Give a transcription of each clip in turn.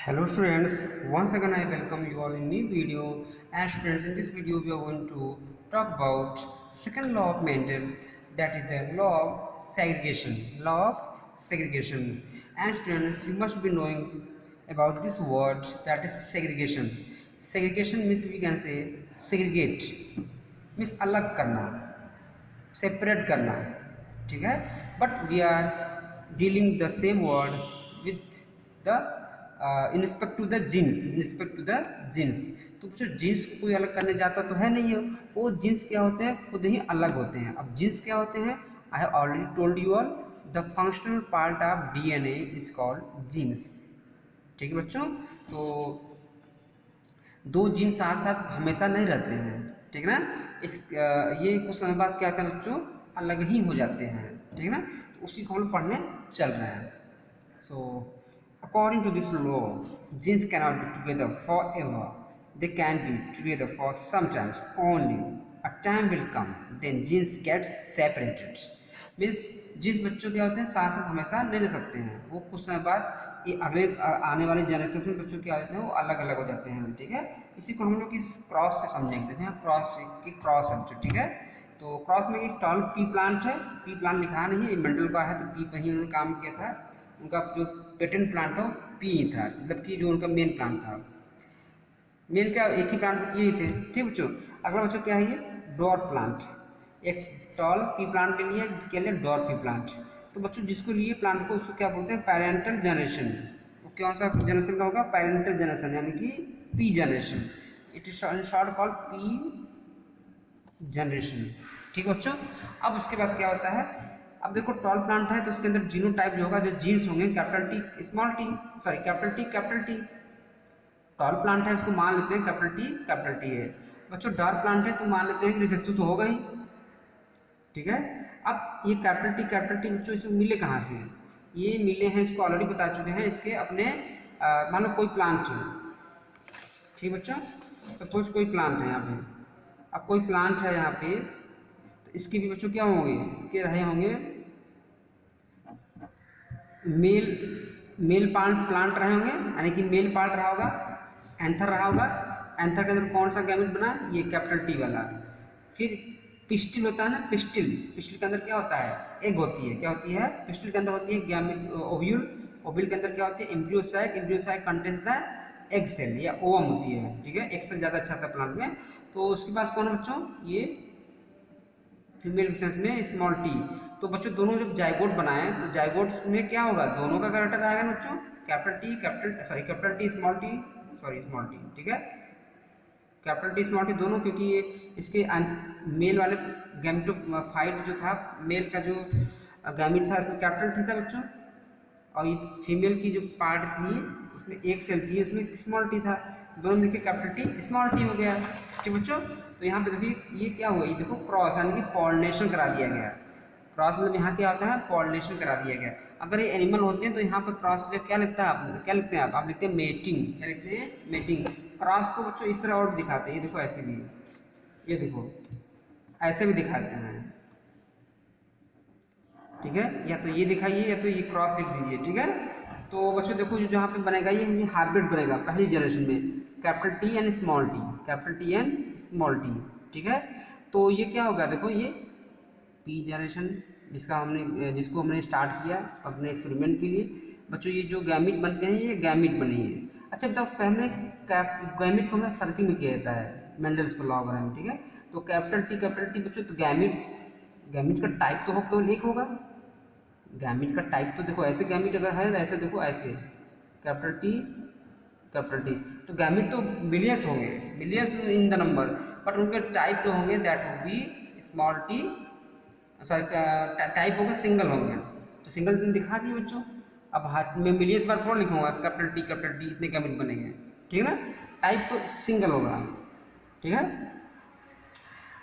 Hello students, once again I welcome you all in new video. And students, in this video we are going to talk about second law of Mendel, that is the law of segregation. Law of segregation. And students, you must be knowing about this word, that is segregation. Segregation means we can say segregate, means अलग करना, separate करना, ठीक है. But we are dealing the same word with the in respect to the genes, in respect to the genes. तो जो jeans को कोई अलग करने जाता तो है नहीं है, वो जीन्स क्या होते हैं, खुद ही अलग होते हैं. अब जीन्स क्या होते हैं, I have already told you all, the functional part of DNA is called jeans. ठीक है बच्चों. तो दो जीन साथ साथ हमेशा नहीं रहते हैं, ठीक है ना. ये कुछ समय बाद क्या होता है बच्चों, अलग ही हो जाते हैं, ठीक है ना. तो उसी को हम पढ़ने चल रहे हैं. So according to this law, genes cannot be together for ever, they can be together for sometimes only. A time will come then genes get separated. Means genes बच्चों क्या होते हैं, साथ साथ हमेशा नहीं रह सकते हैं. वो कुछ समय बाद ये अगले आने वाले जनरेशन बच्चों क्या होते हैं, वो अलग अलग हो जाते हैं, ठीक है. इसी को हम लोग इस क्रॉस से समझेंगे. हैं क्रॉस की क्रॉस है बच्चों, ठीक है. तो क्रॉस में एक टॉल पी प्लांट है, पी प्लांट लिखा नहीं है, मेंडल का है, तो पी पर ही उन्होंने काम किया था. उनका जो पेटेंट प्लांट था वो पी ही था, मतलब कि जो उनका मेन प्लांट था. मेन क्या एक ही प्लांट पर किए थे, ठीक बच्चों. अगला बच्चों क्या है, ये डॉर प्लांट. एक टॉल पी प्लांट के लिए क्या लिया, डॉर पी प्लांट. तो बच्चों जिसको लिए प्लांट को उसको क्या बोलते हैं, पैरेंटल जनरेशन. वो कौन सा जनरेशन का होगा, पैरेंटल जनरेशन, यानी कि P generation. It is in short called P generation. ठीक है बच्चों. अब उसके बाद क्या होता है, अब देखो टॉल प्लांट है तो उसके अंदर जीनोटाइप जो होगा, जो जीन्स होंगे capital T small T, sorry capital T. Tall plant है उसको मान लेते हैं कैपिटल टी है. बच्चों डॉर प्लांट है तो मान लेते हैं कि रिसेसिव तो होगा ही, ठीक है. अब ये कैपिटल टी बच्चों इसमें मिले कहाँ से, ये मिले हैं, इसको ऑलरेडी बता चुके हैं, इसके अपने मान लो कोई प्लांट है, ठीक बच्चों. सपोज कोई प्लांट है यहाँ पे. अब कोई प्लांट है यहाँ पे, तो इसके भी बच्चों क्या होंगे, इसके रहे होंगे मेल प्लांट रहे होंगे, यानी कि मेल पार्ट रहा होगा, एंथर रहा होगा. एंथर के अंदर कौन सा गैमेट बना, ये कैपिटल टी वाला. फिर पिस्टिल होता है ना, पिस्टिल के अंदर क्या होता है, एग होती है. क्या होती है, पिस्टिल के अंदर होती है गैमेट ओव्यूल. ओव्यूल के अंदर क्या होती है, एम्ब्रियोसाइट कंटेन्स द एग सेल या ओवम होती है, ठीक है. एग सेल ज़्यादा अच्छा था प्लांट में. तो उसके पास कौन है बच्चों, ये फीमेल विशेष में स्मॉल टी. तो बच्चों दोनों जब जाइगोट बनाए तो जाइगोट्स में क्या होगा, दोनों का कैरेक्टर आएगा बच्चों, कैपिटल टी स्मॉल टी, ठीक है. कैपिटल टी स्मॉल टी दोनों, क्योंकि ये इसके मेल वाले गैमेटोफाइट जो था, मेल का जो गैमेट था उसमें कैपिटल टी था बच्चों, और ये फीमेल की जो पार्ट थी उसमें एक सेल थी, उसमें स्मॉल टी था. दोनों मिलकर कैपिटल टी स्मॉल टी हो गया, ठीक बच्चों. तो यहाँ पे देखिए ये क्या हुआ, ये देखो क्रॉस, यानी कि पॉलिनेशन करा दिया गया. क्रॉस मतलब यहाँ क्या होता है, पॉलिनेशन करा दिया गया. अगर ये एनिमल होते हैं तो यहाँ पर क्रॉस क्या लिखता है, क्या लिखते हैं आप लिखते हैं मेटिंग. क्या लिखते हैं, मेटिंग. क्रॉस को बच्चों इस तरह और दिखाते हैं, ये देखो ऐसे भी, ये देखो ऐसे भी दिखाते हैं, ठीक है. या तो ये दिखाइए या तो ये क्रॉस लिख दीजिए, ठीक है. तो बच्चों देखो जो जहाँ पे बनेगा ये हाइब्रिड बनेगा पहली जनरेशन में, capital T and small T, ठीक है. तो ये क्या होगा, देखो ये पी जनरेशन जिसको हमने स्टार्ट किया अपने एक्सपेरिमेंट के लिए. बच्चों ये जो गैमिट बनते हैं ये गैमिट बने हैं. अच्छा बताओ, पहले गैमिट को हमने सर्किल में किया जाता है मेंडल्स का लॉ वगैरह में, ठीक है. तो कैपिटल टी बच्चों, तो गैमिट का टाइप तो केवल एक होगा. गैमिट का टाइप तो देखो ऐसे गैमिट अगर है, ऐसे देखो ऐसे कैपिटल टी. तो गैमिट तो मिलियंस होंगे, millions in the number, but उनके टाइप जो होंगे that would be small T, sorry type होगा सिंगल होंगे. तो सिंगल दिखा दिए बच्चों. अब हाथ में मिलियंस बार थोड़ा लिखूंगा कैपिटल टी इतने गैमेट बनेंगे, ठीक है ना. टाइप तो सिंगल होगा, ठीक है.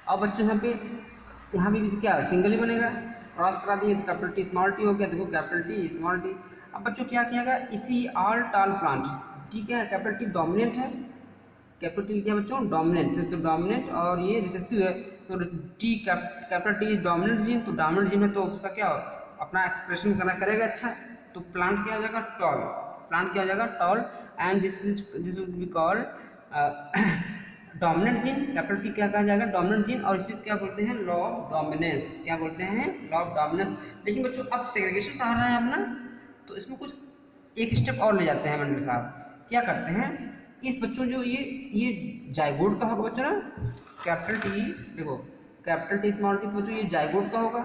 अब बच्चों यहाँ भी क्या सिंगल ही बनेगा. क्रॉस करा दिए तो कैपिटल टी स्मॉल टी हो गया, देखो कैपिटल टी स्मॉल टी. अब बच्चों क्या किया गया, इसी ऑल टॉल प्लांट, ठीक है. कैपिटल टी डोमिनेंट है, कैपिटल टी क्या बच्चों, डोमिनेंट. तो डोमिनेंट और ये रिसेसिव है, तो T capital T dominant gene, तो डोमिनेंट जीन है तो उसका क्या अपना एक्सप्रेशन करेगा अच्छा. तो प्लांट क्या हो जाएगा, tall. And this will be called dominant gene. Capital T क्या कहा जाएगा, डोमिनेंट जीन, और इसे क्या बोलते हैं, लॉ ऑफ डोमिनेंस। क्या बोलते हैं, लॉ ऑफ डोमिनेंस। लेकिन बच्चों अब सेग्रीगेशन पढ़ा रहे हैं अपना, तो इसमें कुछ एक स्टेप और ले जाते हैं मंडल साहब। क्या करते हैं, इस बच्चों जो ये जाइगोट का होगा बच्चों ना, कैपिटल टी, देखो कैपिटल टी स्मॉल टी, बच्चों ये जाइगोट का होगा,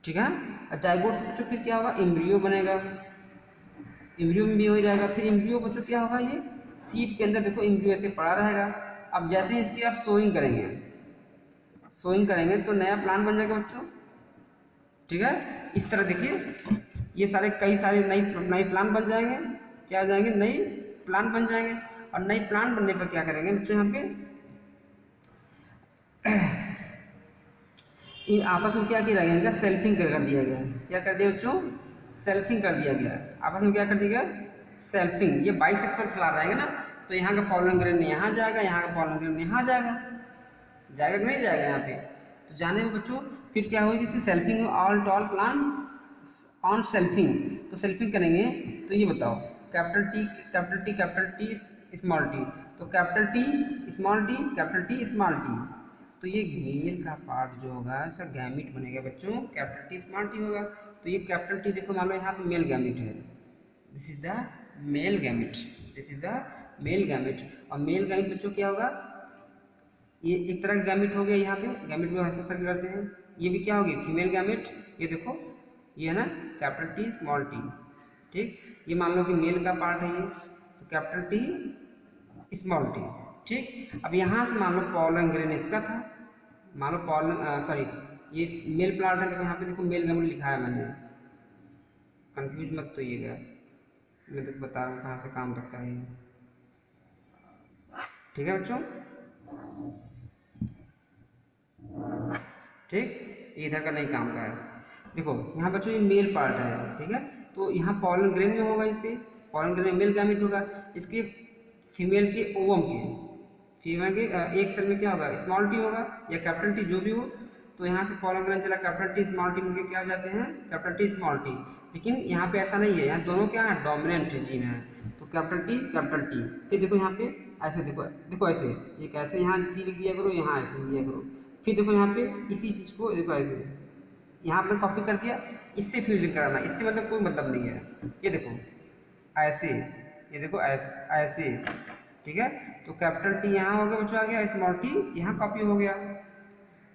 ठीक है। और जाइगोट से बच्चों फिर क्या होगा, एम्ब्रियो बनेगा, एम्ब्रियो में भी हो जाएगा। फिर एम्ब्रियो बच्चों क्या होगा, ये सीड के अंदर देखो एम्ब्रियो ऐसे पड़ा रहेगा। अब जैसे ही इसकी आप सोइंग करेंगे, सोइंग करेंगे तो नया प्लांट बन जाएगा बच्चों, ठीक है। इस तरह देखिए ये सारे कई सारे नई प्लांट बन जाएंगे, क्या आ जाएंगे, नई प्लांट बन जाएंगे। और नई प्लांट बनने पर क्या करेंगे बच्चों, यहाँ पे ये आपस में क्या किया गया, इनका सेल्फिंग कर दिया गया। क्या कर दिया बच्चों, सेल्फिंग कर दिया गया। आपस में क्या कर दिया गया, सेल्फिंग। ये बाइसेक्सुअल फ्लावर रहेंगे ना, तो यहाँ का पॉलन ग्रेन यहाँ जाएगा, यहाँ का पॉलन ग्रेन यहाँ जाएगा, जाएगा कि नहीं जाएगा यहाँ पे। तो जाने में बच्चों फिर क्या होगी, इसकी selfing, all tall plant on selfing. तो सेल्फिंग करेंगे तो ये बताओ, capital T capital T capital T small T, तो capital T small T capital T small T, तो ये मेल का पार्ट जो होगा इसका गैमिट बनेगा बच्चों, कैपिटल टी स्मॉल टी होगा। तो ये कैपिटल टी देखो मान लो यहाँ पे मेल गैमिट है, this is the male gamete, this is the male gamete. और मेल गैमिट बच्चों क्या होगा, ये एक तरह का गैमिट हो गया, यहाँ पे गैमिट में ऐसा सर्कल करते हैं। ये भी क्या होगी, फीमेल गैमिट, ये देखो ये है ना कैपिटल टी स्मॉल टी, ठीक। ये मान लो कि मेल का पार्ट है ये, तो कैपिटल टी स्मॉल टी, ठीक। अब यहाँ से मान लो पॉलन ग्रेन इसका था, मान लो पॉलन सॉरी ये मेल प्लांट है, तो यहाँ पे देखो मेल गैमिट लिखा है मैंने, कंफ्यूज मत तो ये गया, मैं तो बता रहा हूँ कहाँ से काम करता है ये, ठीक है बच्चों, ठीक। ये इधर का नहीं काम का है। देखो यहाँ बच्चों ये मेल पार्ट है, ठीक है। तो यहाँ पॉलन ग्रेन में होगा, इसके पॉलन ग्रेन में मेल गैमिट होगा, इसके फीमेल के ओवम के, फीमेल के एक सेल में क्या होगा, स्मॉल टी होगा या कैपिटल टी जो भी हो। तो यहाँ से पॉलन ग्रेन चला, कैपिटल टी स्मॉल टी मिलकर क्या हो जाते हैं, कैपिटल टी स्मॉल टी। लेकिन यहाँ पे ऐसा नहीं है, यहाँ दोनों क्या है, डोमिनेंट जीन है। तो कैपिटल टी, फिर देखो यहाँ पे ऐसे देखो, देखो ऐसे ये कैसे, यहाँ टी लिख दिया करो, यहाँ ऐसे लिख दिया करो। फिर देखो यहाँ पे इसी चीज़ को देखो ऐसे, यहाँ पर कॉपी कर दिया, इससे फ्यूजन कराना, इससे मतलब कोई मतलब नहीं है। ये देखो ऐसे, ये देखो ऐसे, ठीक है। तो कैपिटल टी यहाँ हो गया बच्चों, आ गया, स्मॉल टी यहाँ कॉपी हो गया,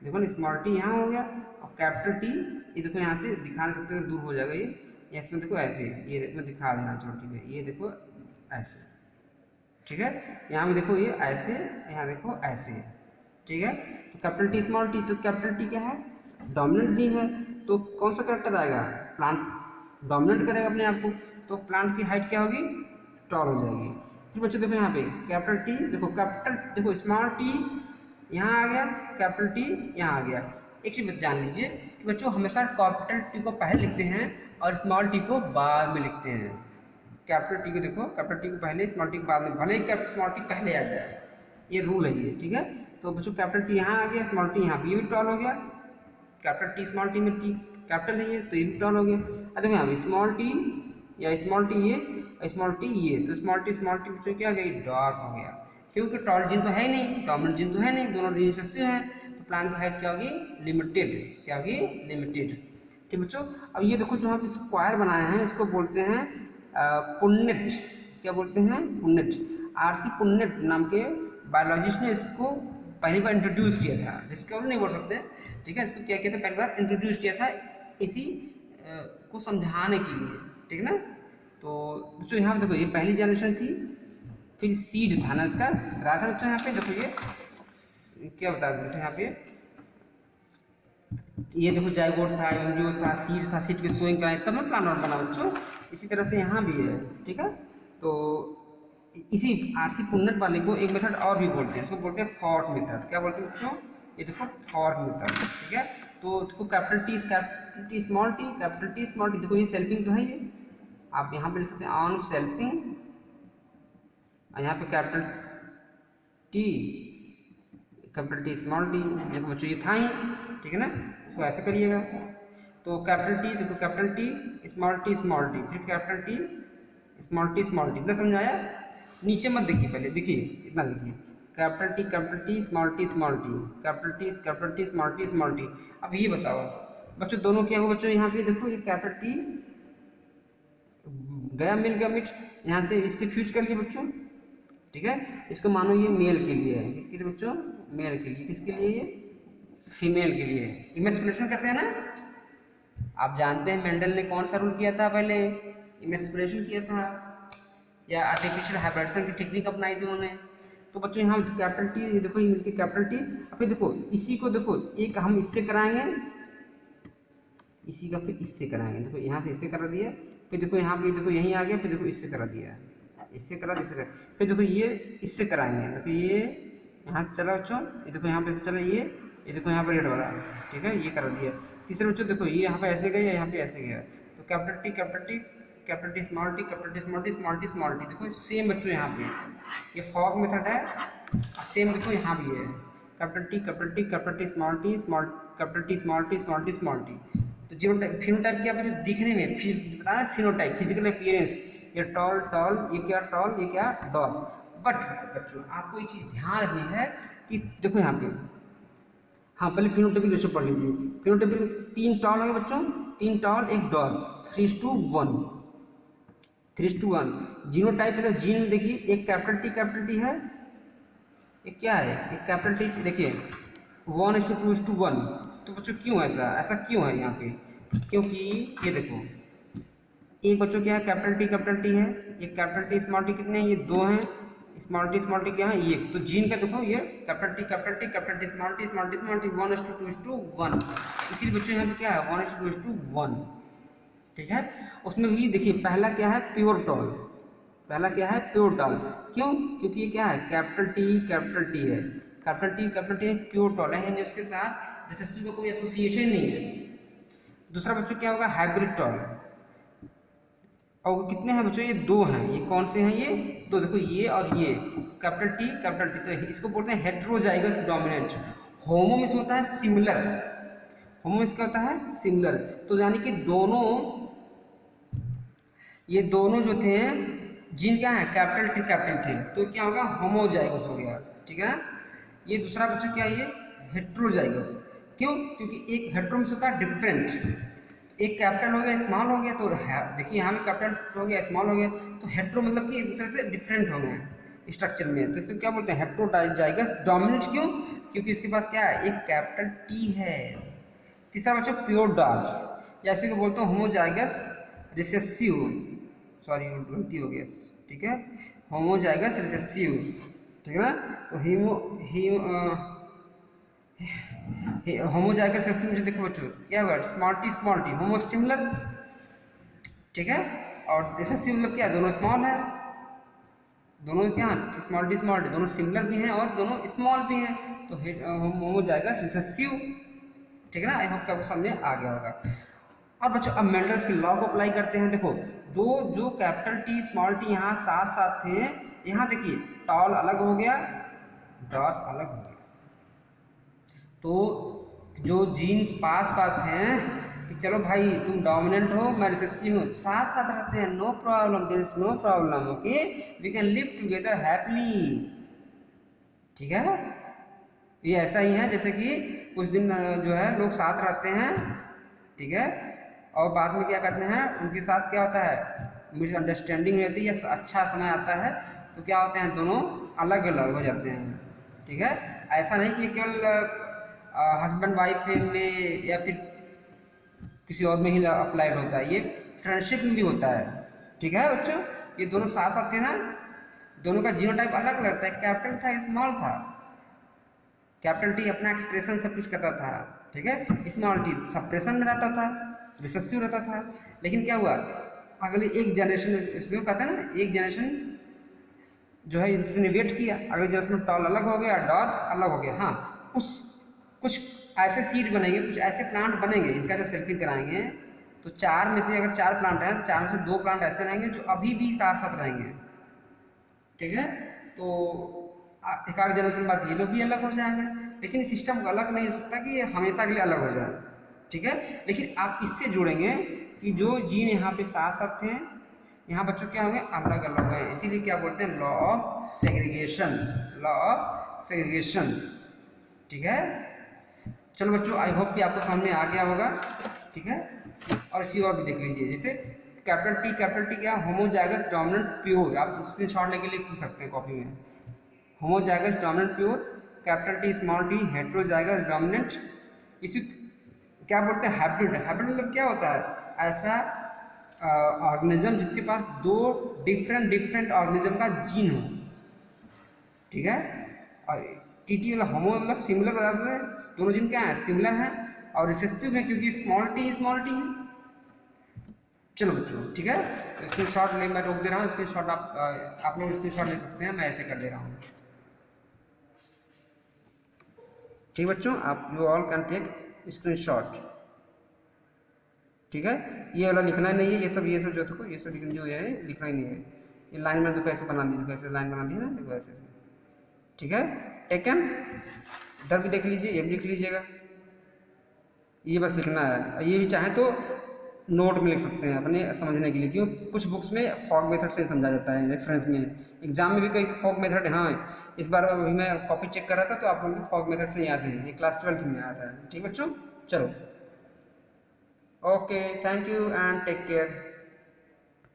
देखो ना स्मॉल टी यहाँ हो गया, और कैपिटल टी ये देखो यहाँ से दिखा नहीं सकते, दूर हो जाएगा ये, इसमें देखो ऐसे, ये मैं दिखा देना छोटी में, ये देखो ऐसे, ठीक है। यहाँ में देखो ये ऐसे, यहाँ देखो ऐसे, ठीक है। तो कैपिटल टी स्मॉल टी, तो कैपिटल टी क्या है, डोमिनेंट जीन है। तो कौन सा कैरेक्टर आएगा, प्लांट डोमिनेट करेगा अपने आप को, तो प्लांट की हाइट क्या होगी, टॉल हो जाएगी। फिर बच्चों देखो यहाँ पे कैपिटल टी, देखो कैपिटल, देखो स्मॉल टी यहाँ आ गया, कैपिटल टी यहाँ आ गया। एक चीज जान लीजिए कि बच्चों हमेशा कैपिटल टी को पहले लिखते हैं और स्मॉल टी को बाद में लिखते हैं। कैपिटल टी को देखो, कैपिटल टी को पहले, स्मॉल टी को बाद में, भले ही स्मॉल टी पहले आ जाए, ये रूल है ये, ठीक है। तो बच्चों कैपिटल टी यहाँ आ गया, स्मॉल टी यहाँ, ये भी टॉल हो गया, कैपिटल टी स्मॉल टी में टी कैपिटल है ये, तो ये भी टॉल हो गया। अब देखो यहाँ स्मॉल टी या स्मॉल टी ये, स्मॉल टी ये, तो स्मॉल टी बच्चों क्या हो गया, डॉर्फ हो गया, क्योंकि टॉल जीन तो है ही नहीं, डोमिनेंट जीन तो है नहीं, दोनों जीन रिसेसिव हैं। तो प्लांट की हाइट क्या होगी, लिमिटेड, क्या होगी, लिमिटेड, ठीक बच्चों। अब ये देखो जो हम स्क्वायर बनाए हैं इसको बोलते हैं पुन्नेट, क्या बोलते हैं, पुन्नेट। आरसी पुन्नेट नाम के बायोलॉजिस्ट ने इसको पहली बार इंट्रोड्यूस किया था, डिस्कवर नहीं बोल सकते, ठीक है। इसको क्या किया था, पहली बार इंट्रोड्यूस किया था इसी को समझाने के लिए, ठीक ना। तो बच्चों यहाँ देखो ये पहली जनरेशन थी, फिर सीड था ना इसका, रहा था बच्चों यहाँ पे देखो ये क्या बता देते यहाँ पे, ये देखो जाइगोट था, एम्ब्रियो था, सीड के सोइंग कराए तब ना प्लांट बना बच्चों। इसी तरह से यहाँ भी है, ठीक है। तो इसी आरसी पुन्नेट वाले को एक मेथड और भी बोलते हैं, इसको बोलते हैं फॉर्क मेथड। क्या बोलते हैं बच्चों, ये देखो फॉर्क मेथड, ठीक है। तो देखो capital T small T, capital T small T, देखो ये सेल्फिंग तो है ये, आप यहाँ पे लिख सकते हैं ऑन सेल्फिंग, और यहाँ पे कैपिटल टी स्मॉल टी, देखो बच्चों ये था ही, ठीक है ना। इसको ऐसे करिएगा, तो कैपिटल टी देखो, कैपिटल टी स्मॉल टी, फिर कैपिटल टी स्मॉल टी इतना समझाया। नीचे मत देखिए, पहले देखिए इतना लिखिए, capital T small T capital T small T. अब ये बताओ बच्चों दोनों क्या हुआ बच्चों, यहाँ पे देखो ये कैपिटल टी गया मिल गया मिक्स, यहाँ से इससे फ्यूज कर लिए बच्चों, ठीक है। इसको मानो ये मेल के लिए है, किसके लिए बच्चों, मेल के लिए, किसके लिए, ये फीमेल के लिए। इमेज सेपरेशन करते हैं ना, आप जानते हैं मेंडल ने कौन सा रूल किया था, पहले इमेज सेपरेशन किया था या आर्टिफिशियल हाइब्रिडेशन की टेक्निक अपनाई थी उन्होंने। तो बच्चों यहाँ कैपिटल टी देखो, ये मिलकर कैपिटल टी, फिर देखो इसी को देखो एक हम इससे कराएंगे, इसी का फिर इससे कराएंगे, देखो यहाँ से इससे करा दिया, फिर देखो यहाँ पे देखो यहीं आ गया, फिर देखो इससे करा दिया, इससे करा, इससे करा, फिर देखो ये इससे कराएंगे, देखो ये यहाँ से चला बच्चों, ये देखो यहाँ पे से चला, ये देखो यहाँ पर रेड वाला, ठीक है, ये करा दिया। तीसरे बच्चों देखो ये यहाँ पे ऐसे गया, यहाँ पे ऐसे गया, तो कैपिटल टी स्मॉल टी, देखो सेम बच्चों यहाँ पे ये फॉग मेथड है, सेम देखो यहाँ भी है, कैपिटल टी स्मॉल टी। तो फिनोटाइप क्या बच्चों, दिखने में बता रहे फिनोटाइप, फिजिकल अपीयरेंस, ये टॉल, ये क्या टॉल, ये क्या डॉल। बट बच्चों आपको एक चीज ध्यान रखनी है कि देखो यहाँ पे, हाँ पहले फिनोटाइपिक रेशो पढ़ लीजिए। फिनोटाइपिक 3 टॉल है बच्चों, 3 टॉल 1 डॉल, 3:1। जीनोटाइप मतलब जीन देखिए, एक कैपिटल टी है, एक क्या है, एक कैपिटल टी देखिए 1:2:1। तो बच्चों क्यों ऐसा क्यों है यहाँ पे, क्योंकि ये देखो एक बच्चों क्या है कैपिटल टी है, एक कैपिटल टी स्मॉल टी कितने हैं, ये 2 हैं, स्मॉल टी क्या है ये। तो जीन का देखो ये कैपिटल टी स्मॉल टी 1:2:1, इसीलिए बच्चों यहाँ पे क्या है 1:2:1, ठीक है। उसमें भी देखिए पहला क्या है प्योर टॉल, क्यों, क्योंकि ये क्या है कैपिटल टी है, कैपिटल टी प्योर टॉल है, यानी उसके साथ रिसेसिव का कोई एसोसिएशन नहीं है। दूसरा बच्चों क्या होगा हाइब्रिड टॉल, और कितने हैं बच्चों, ये 2 हैं, ये कौन से हैं, ये 2, देखो ये और ये कैपिटल टी, तो इसको बोलते हैं हेट्रोजाइगस डोमिनेंट। होमो में होता है सिमिलर, क्या होता है सिमिलर, तो यानी कि ये दोनों जो थे जीन क्या है कैपिटल थे, तो क्या होगा होमोजाइगस हो गया, ठीक है। ये दूसरा बच्चों क्या है ये हेट्रोजाइगस, क्यों, क्योंकि एक हेट्रो में होता है डिफरेंट, एक कैपिटल हो गया स्मॉल हो गया, तो देखिए यहाँ भी कैपिटल हो गया स्मॉल हो गया, तो हेट्रो मतलब कि एक दूसरे से डिफरेंट हो गए स्ट्रक्चर में, तो इसको क्या बोलते हैं हेट्रोजाइगस डोमिनेंट, क्यों, क्योंकि इसके पास क्या है एक कैपिटल टी है। तीसरा बच्चों प्योर डॉर्फ, या इसी को बोलते हैं होमोजाइगस रिसेसिव, सॉरी गलती हो गया, ठीक है, होमोजाइगस रिसेसिव, ठीक है ना। तो होमोजाइगस रिसेसिव में देखो बच्चों क्या होगा स्मॉल टी होमो सिमिलर, ठीक है, और रिसेसिव मतलब क्या दोनों स्मॉल है, दोनों क्या स्मॉल टी दोनों सिमिलर भी हैं और दोनों स्मॉल भी हैं, तो होमोजाइगस रिसेसिव, ठीक है ना। आई होप आपको समझ में आ गया होगा। और बच्चों अब मेंडल्स की लॉ को अप्लाई करते हैं। देखो जो कैपिटल टी स्मॉल टी यहाँ साथ थे, यहाँ देखिए टॉल अलग हो गया, डॉर्फ अलग हो गया, तो जो जीन्स पास हैं कि चलो भाई तुम डोमिनेंट हो मैं रिसेसिव हूँ, साथ रहते हैं, no problem, there is no problem, okay, we can live together happily, ठीक है। ये ऐसा ही है जैसे कि कुछ दिन जो है लोग साथ रहते हैं, ठीक है, और बाद में क्या करते हैं उनके साथ क्या होता है मिसअंडरस्टैंडिंग रहती है, अच्छा समय आता है तो क्या होते हैं दोनों अलग अलग हो जाते हैं, ठीक है। ऐसा नहीं कि केवल हस्बैंड वाइफ में या फिर किसी और में ही अप्लाइड होता है, ये फ्रेंडशिप में भी होता है, ठीक है बच्चों। ये दोनों साथ थे ना, दोनों का जीनोटाइप अलग अलग था, कैपिटल था स्मॉल था, कैपिटल टी अपना एक्सप्रेशन सब कुछ करता था, ठीक है, स्मॉल टी सप्रेशन में रहता था, रिसेसिव रहता था। लेकिन क्या हुआ अगले एक जनरेशन, इसलिए कहते हैं ना एक जनरेशन जो है इसने वेट किया, अगले जनरेशन में टॉल अलग हो गया, डॉर्फ अलग हो गया। हाँ कुछ ऐसे सीड बनेंगे, कुछ ऐसे प्लांट बनेंगे, इनका जब सेल्फिंग कराएंगे तो 4 में से अगर 4 प्लांट हैं तो 4 में से 2 प्लांट ऐसे रहेंगे जो अभी भी साथ रहेंगे, ठीक है। तो एक आध जनरेशन बाद ये लोग भी अलग हो जाएंगे, लेकिन सिस्टम अलग नहीं हो सकता कि ये हमेशा के लिए अलग हो जाए, ठीक है। लेकिन आप इससे जोड़ेंगे कि जो जीन यहाँ पे साथ थे, यहाँ बच्चों क्या होंगे, अलग अलग हैं, इसीलिए क्या बोलते हैं, law of segregation, law of segregation. ठीक है, चलो बच्चों, आई होप कि आपको सामने आ गया होगा। ठीक है, और चीज और भी देख लीजिए, जैसे कैपिटल टी क्या, होमोजाइगस डोमिनेंट प्योर, आप स्क्रीनशॉट लेके लिख सकते हैं कॉपी में। Homozygous dominant pure, capital T small T heterozygous dominant. इसी क्या बोलते हैं, हाइब्रिड। हाइब्रिड मतलब क्या होता है, ऐसा ऑर्गेनिज्म जिसके पास दो डिफरेंट ऑर्गेनिज्म का जीन हो। ठीक है, और टीटी वाला होमो मतलब सिमिलर बताते हैं, दोनों जीन क्या है, सिमिलर है, और रिसेसिव है क्योंकि स्मॉल टी है। चलो बच्चों, ठीक है, स्क्रीनशॉट ले, मैं रोक दे रहा हूँ, स्क्रीनशॉट आप लोग स्क्रीनशॉट ले सकते हैं, मैं ऐसे कर दे रहा हूँ। ठीक बच्चों, आप you all can take screenshot. ठीक है, ये वाला लिखना ही नहीं है, ये सब जो देखो, ये सब जो है लिखना ही नहीं है, ये लाइन में देखो ऐसे बना दी, देखो ऐसे लाइन बना दी है ना, देखो ऐसे। ठीक है, टेकन। इधर भी देख लीजिए, ये भी लिख लीजिएगा, ये बस लिखना है। ये भी चाहे तो नोट में लिख सकते हैं अपने समझने के लिए, क्यों कुछ बुक्स में फॉग मेथड से समझा जाता है, रेफरेंस में, एग्जाम में भी कई फॉग मेथड है। हाँ, इस बार अभी मैं कॉपी चेक कर रहा था तो आप लोगों को फॉग मेथड से याद है, ये क्लास 12 में आया था। ठीक बच्चों, चलो, okay, thank you and take care.